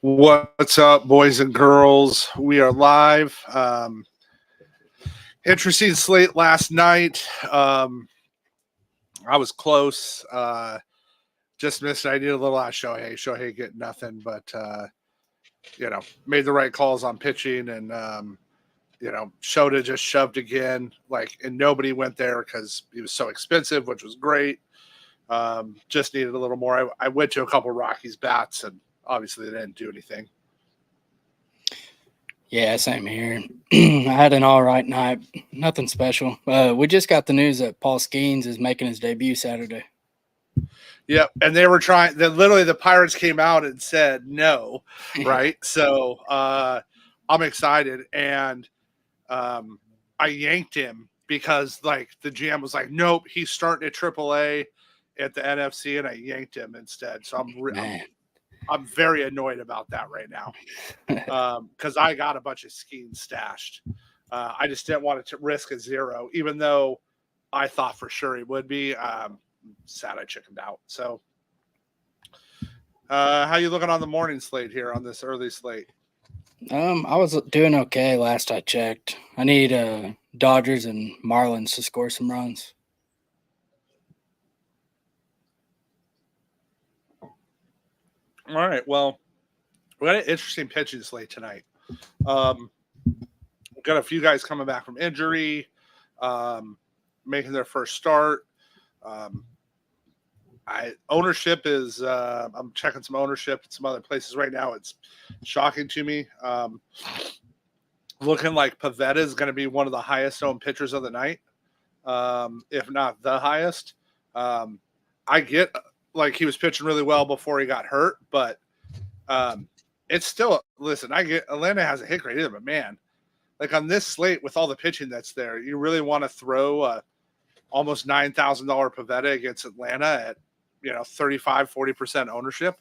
What's up, boys and girls? We are live. Interesting slate last night. I was close. Just missed it. I needed a little out of Shohei. Shohei get nothing, but made the right calls on pitching, and Shota just shoved again. And nobody went there because he was so expensive, which was great. Just needed a little more. I went to a couple Rockies bats, and obviously they didn't do anything. Yeah, same here. I had an all right night. Nothing special. We just got the news that Paul Skeens is making his debut Saturday. Yep, and they were trying. Literally, the Pirates came out and said no, right? So I'm excited, and I yanked him because the GM was like, "Nope, he's starting at AAA at the NFC," and I yanked him instead. So I'm very annoyed about that right now because I got a bunch of Skeens stashed. I just didn't want to risk a zero, even though I thought for sure he would be. Sad I chickened out. So how you looking on the morning slate here on this early slate? I was doing okay last I checked. I need Dodgers and Marlins to score some runs. All right. Well, we got an interesting pitching slate tonight. We've got a few guys coming back from injury, making their first start. Ownership is I'm checking some ownership at some other places right now. It's shocking to me. Looking like Pivetta is going to be one of the highest owned pitchers of the night, if not the highest. I get he was pitching really well before he got hurt, but it's still I get Atlanta has a hit rate either, but man, on this slate with all the pitching that's there, you really want to throw almost $9,000 Pivetta against Atlanta at 35-40% ownership?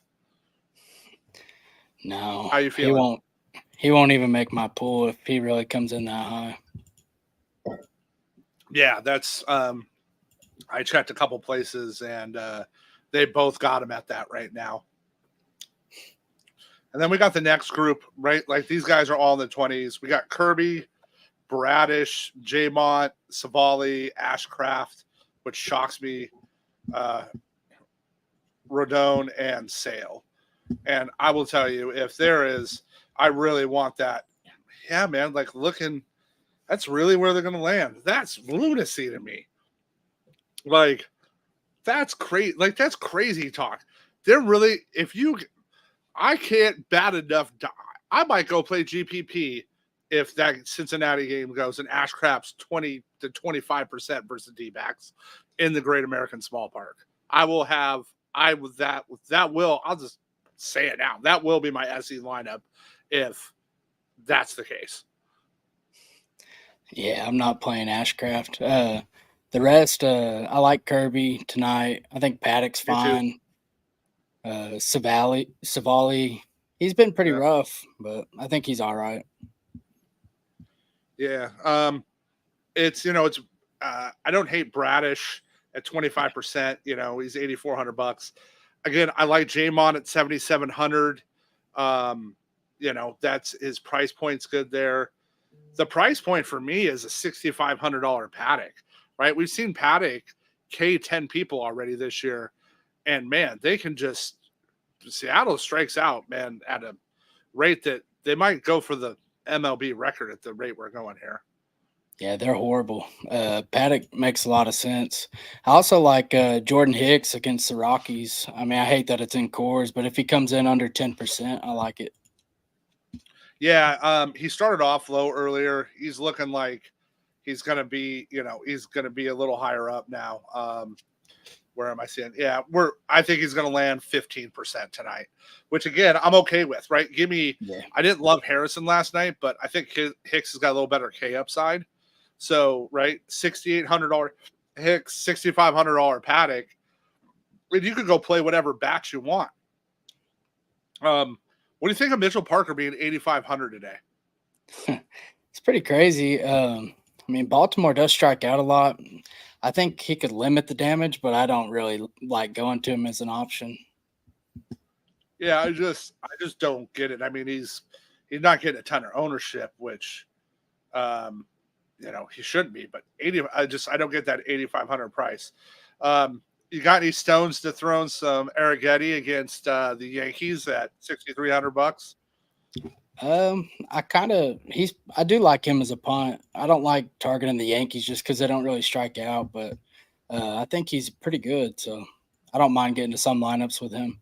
No. How you feeling? He won't even make my pool if he really comes in that high. Yeah, that's I checked a couple places and they both got him at that right now. And then we got the next group, right? These guys are all in the 20s. We got Kirby, Bradish, Jamont, Savali, Ashcraft, which shocks me, Rodon, and Sale. And I will tell you, if there is, I really want that. Yeah, man, that's really where they're going to land. That's lunacy to me. That's crazy. That's crazy talk. They're really, I can't bat enough. I might go play GPP if that Cincinnati game goes and Ashcraft's 20 to 25% versus D-backs in the Great American Small Park. I'll just say it now. That will be my SE lineup if that's the case. Yeah, I'm not playing Ashcraft. The rest, I like Kirby tonight. I think Paddock's fine. Savali, he's been pretty rough, but I think he's all right. Yeah. It's I don't hate Bradish at 25%. He's $8,400. Again, I like Jamon at 7,700. That's his price point's good there. The price point for me is a $6,500 Paddock, right? We've seen Paddock K 10 people already this year. And man, they can Seattle strikes out, man, at a rate that they might go for the MLB record at the rate we're going here. Yeah, they're horrible. Paddock makes a lot of sense. I also like Jordan Hicks against the Rockies. I mean, I hate that it's in Coors, but if he comes in under 10%, I like it. Yeah, he started off low earlier. He's looking like he's going to be, he's going to be a little higher up now. Where am I seeing? Yeah, I think he's going to land 15% tonight, which again, I'm okay with, right? I didn't love Harrison last night, but I think Hicks has got a little better K upside. So, right, $6,800 Hicks, $6,500 Paddock, and you could go play whatever bats you want. What do you think of Mitchell Parker being $8,500 today? It's pretty crazy. I mean, Baltimore does strike out a lot. I think he could limit the damage, but I don't really like going to him as an option. Yeah, I just don't get it. I mean, he's not getting a ton of ownership, which um, he shouldn't be. But 80, I don't get that 8,500 price. You got any stones to throw in some Arrighetti against the Yankees at $6,300? I do like him as a punt. I don't like targeting the Yankees just because they don't really strike out, but I think he's pretty good. So I don't mind getting to some lineups with him.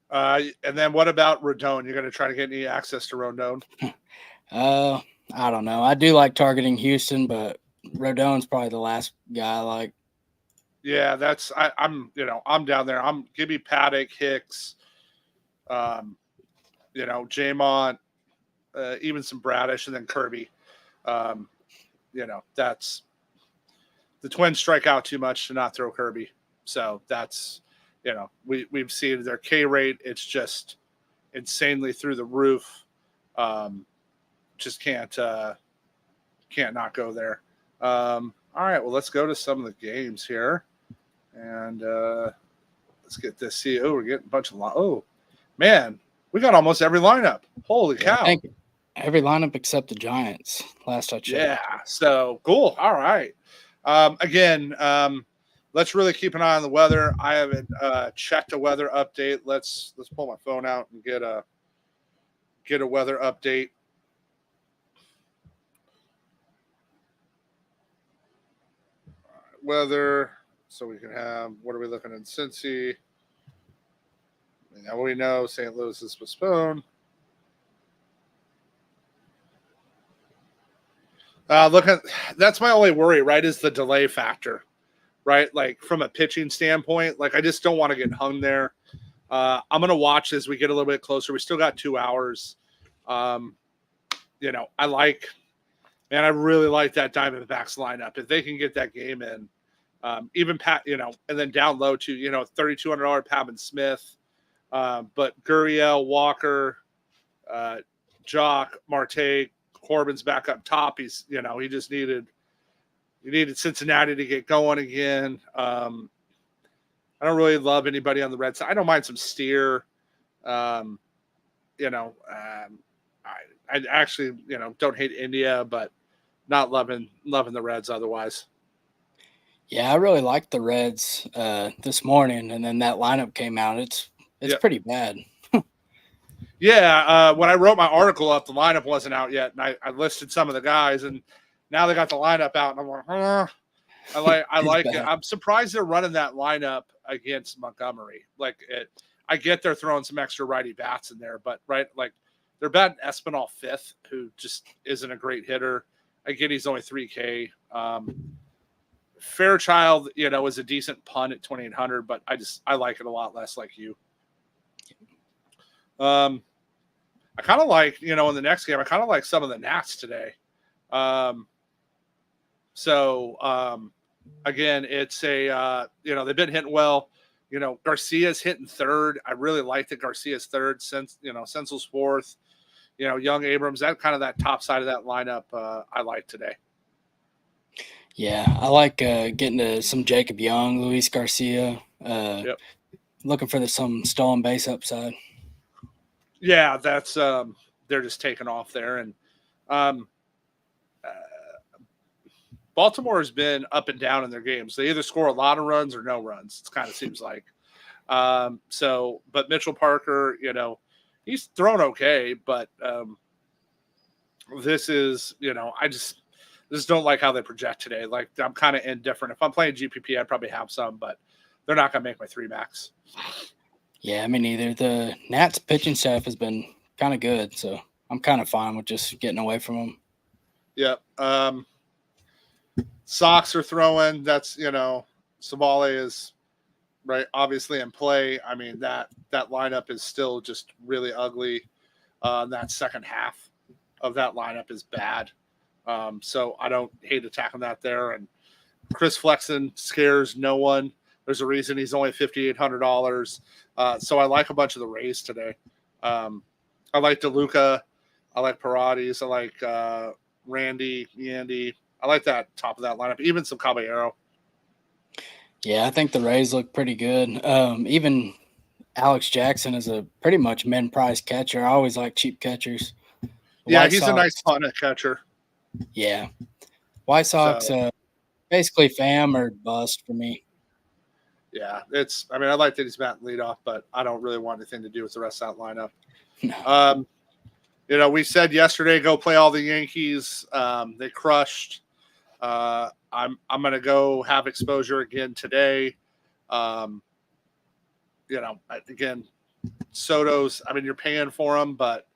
And then what about Rodon? You're going to try to get any access to Rodon? I don't know. I do like targeting Houston, but Rodon's probably the last guy I like. Yeah, I'm down there. Give me Paddock, Hicks, Jamont, even some Bradish, and then Kirby. That's the Twins strike out too much to not throw Kirby. So that's we've seen their K rate. It's just insanely through the roof. Just can't not go there. All right, well, let's go to some of the games here, and let's get this. See, we're getting a bunch of oh man, we got almost every lineup. Holy cow! Thank you. Every lineup except the Giants. Last I checked. Yeah, so cool. All right. Again, let's really keep an eye on the weather. I haven't checked a weather update. Let's pull my phone out and get a weather update. Weather, so we can have, what are we looking at? Cincy. Now we know St. Louis is postponed. That's my only worry, right? Is the delay factor, right? Like from a pitching standpoint, like I just don't want to get hung there. I'm gonna watch as we get a little bit closer. We still got 2 hours. I really like that Diamondbacks lineup. If they can get that game in, even Pat, and then down low to $3,200 Pavin Smith, but Gurriel, Walker, Jock, Marte, Corbin's back up top. He's he just needed Cincinnati to get going again. I don't really love anybody on the red side. I don't mind some Steer. I actually don't hate India, but not loving the Reds otherwise. Yeah, I really liked the Reds this morning, and then that lineup came out. It's pretty bad. Yeah, when I wrote my article up, the lineup wasn't out yet, and I listed some of the guys, and now they got the lineup out, and I'm like, I like it. I'm surprised they're running that lineup against Montgomery. I get they're throwing some extra righty bats in there, but they're batting Espinal fifth, who just isn't a great hitter. I get he's only 3K. Fairchild, is a decent punt at 2,800, but I like it a lot less like you. I kind of like, in the next game, I kind of like some of the Nats today. Again, it's they've been hitting well. Garcia's hitting third. I really like that Garcia's third since, Sensel's fourth. Young Abrams, that top side of that lineup I like today. Yeah, I like getting to some Jacob Young, Luis Garcia. Looking for some stolen base upside. Yeah, that's they're just taking off there, and Baltimore has been up and down in their games. They either score a lot of runs or no runs. It kind of seems like. But Mitchell Parker, he's thrown okay, but this is, I just don't like how they project today. Like, I'm kind of indifferent. If I'm playing GPP, I'd probably have some, but they're not going to make my 3 max. Yeah, me neither. The Nats pitching staff has been kind of good, so I'm kind of fine with just getting away from them. Yeah. Sox are throwing. That's, Savale is right, obviously in play. I mean, that lineup is still just really ugly. That second half of that lineup is bad. So I don't hate attacking that there. And Chris Flexen scares no one. There's a reason he's only $5,800. So I like a bunch of the Rays today. I like DeLuca. I like Parades. I like Randy, Yandy. I like that top of that lineup. Even some Caballero. Yeah, I think the Rays look pretty good. Even Alex Jackson is a pretty much min price catcher. I always like cheap catchers. Yeah, White he's a nice Sox, punt catcher. yeah. White Sox, So basically fam or bust for me. yeah, I mean, I like that he's batting leadoff, but I don't really want anything to do with the rest of that lineup. No. We said yesterday go play all the Yankees. They crushed. I'm gonna go have exposure again today. Um, again, Soto's. I mean, you're paying for him, but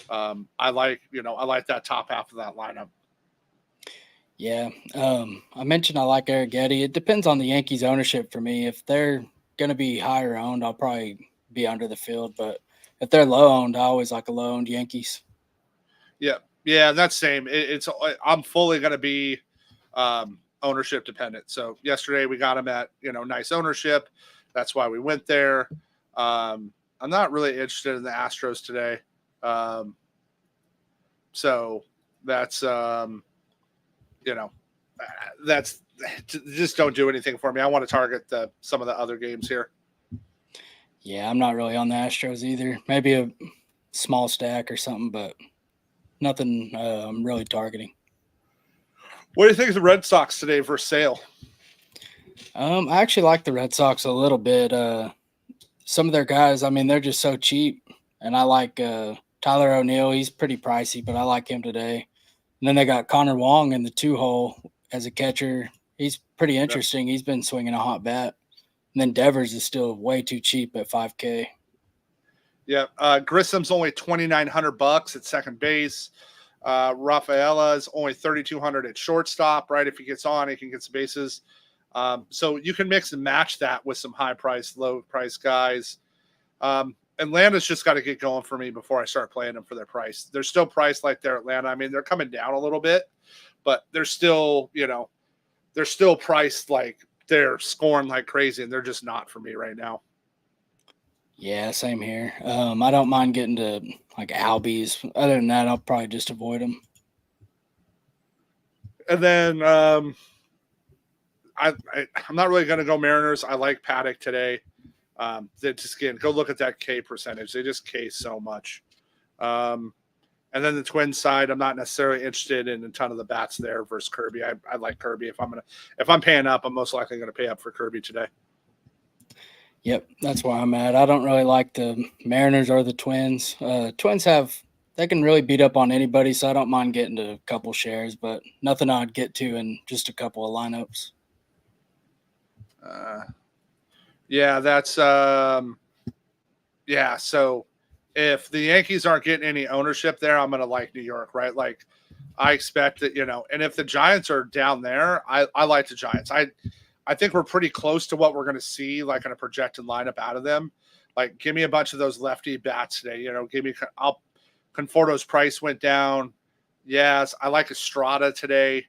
I like that top half of that lineup. Yeah. I mentioned I like Eric Getty. It depends on the Yankees ownership for me. If they're going to be higher owned, I'll probably be under the field. But if they're low owned, I always like a low owned Yankees. Yeah, that's same. I'm fully gonna be ownership dependent. So yesterday we got him at nice ownership. That's why we went there. I'm not really interested in the Astros today. So that's that's just don't do anything for me. I want to target some of the other games here. Yeah, I'm not really on the Astros either. Maybe a small stack or something, but nothing I'm really targeting. What do you think of the Red Sox today for sale? I actually like the Red Sox a little bit. Some of their guys, I mean, they're just so cheap. And I like Tyler O'Neill. He's pretty pricey, but I like him today. And then they got Connor Wong in the 2-hole as a catcher. He's pretty interesting. He's been swinging a hot bat. And then Devers is still way too cheap at $5K. Yeah, Grissom's only $2,900 at second base. Rafaela is only $3,200 at shortstop. Right, if he gets on, he can get some bases. So you can mix and match that with some high price, low price guys. Atlanta's just got to get going for me before I start playing them for their price. They're still priced like they're Atlanta. I mean, they're coming down a little bit, but they're still priced like they're scoring like crazy, and they're just not for me right now. Yeah, same here. I don't mind getting to like Albies. Other than that, I'll probably just avoid them. And then I'm not really going to go Mariners. I like Paddock today. Go look at that K percentage. They just K so much. And then the Twins side, I'm not necessarily interested in a ton of the bats there versus Kirby. I like Kirby. If I'm paying up, I'm most likely going to pay up for Kirby today. Yep, that's where I'm at. I don't really like the Mariners or the Twins. Twins they can really beat up on anybody, so I don't mind getting to a couple shares, but nothing I'd get to in just a couple of lineups. Yeah, that's yeah. So if the Yankees aren't getting any ownership there, I'm going to like New York, right? Like I expect that, and if the Giants are down there, I like the Giants. I think we're pretty close to what we're going to see, like in a projected lineup out of them. Like, give me a bunch of those lefty bats today. Conforto's price went down. Yes, I like Estrada today.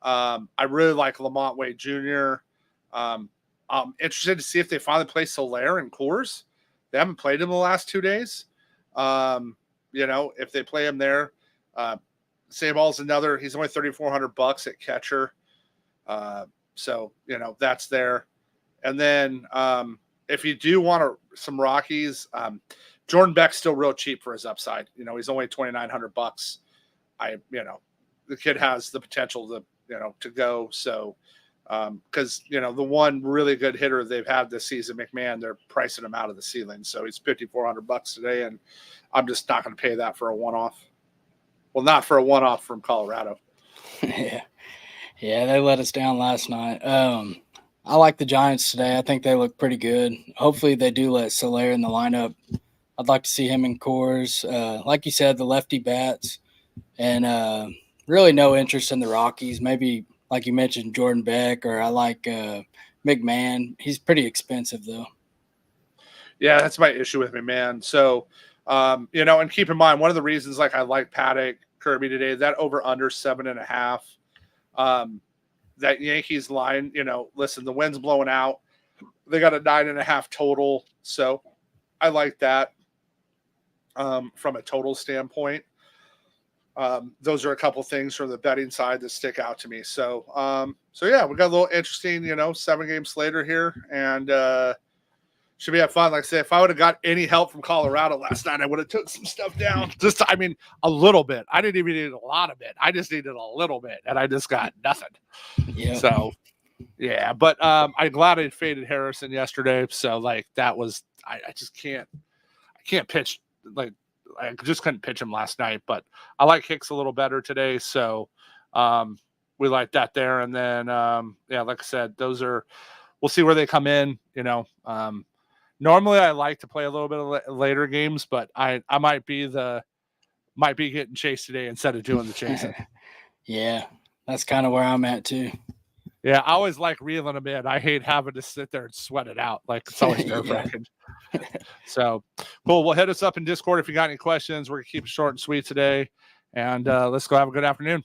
I really like Lamont Wade Jr. I'm interested to see if they finally play Soler and Coors. They haven't played him the last 2 days. If they play him there, Sabal's another. He's only $3,400 at catcher. So, that's there. And then if you do want some Rockies, Jordan Beck's still real cheap for his upside. He's only $2,900. The kid has the potential to go. So, because, the one really good hitter they've had this season, McMahon, they're pricing him out of the ceiling. So he's $5,400 today. And I'm just not going to pay that for a one-off. Well, not for a one-off from Colorado. Yeah. Yeah, they let us down last night. I like the Giants today. I think they look pretty good. Hopefully they do let Soler in the lineup. I'd like to see him in Coors. Like you said, the lefty bats. And really no interest in the Rockies. Maybe, like you mentioned, Jordan Beck, or I like McMahon. He's pretty expensive, though. Yeah, that's my issue with McMahon. So, and keep in mind, one of the reasons I like Paddock, Kirby today, that over under 7.5. That Yankees line, listen, the wind's blowing out. They got a 9.5 total. So I like that from a total standpoint. Those are a couple things from the betting side that stick out to me. So yeah, we got a little interesting, 7 games later here. And should be have fun. Like I said, if I would have got any help from Colorado last night, I would have took some stuff down. A little bit. I didn't even need a lot of it. I just needed a little bit, and I just got nothing. Yeah. So, yeah. But I'm glad I faded Harrison yesterday. So, like, that was I just can't. I can't pitch. Like, I just couldn't pitch him last night. But I like Hicks a little better today. So, we like that there. And then, like I said, those are. We'll see where they come in. Normally I like to play a little bit of later games, but I might be getting chased today instead of doing the chasing. Yeah, that's kind of where I'm at too. Yeah, I always like reeling them in. I hate having to sit there and sweat it out. Like, it's always nerve-wracking. So, cool. Well, hit us up in Discord if you got any questions. We're going to keep it short and sweet today. And let's go have a good afternoon.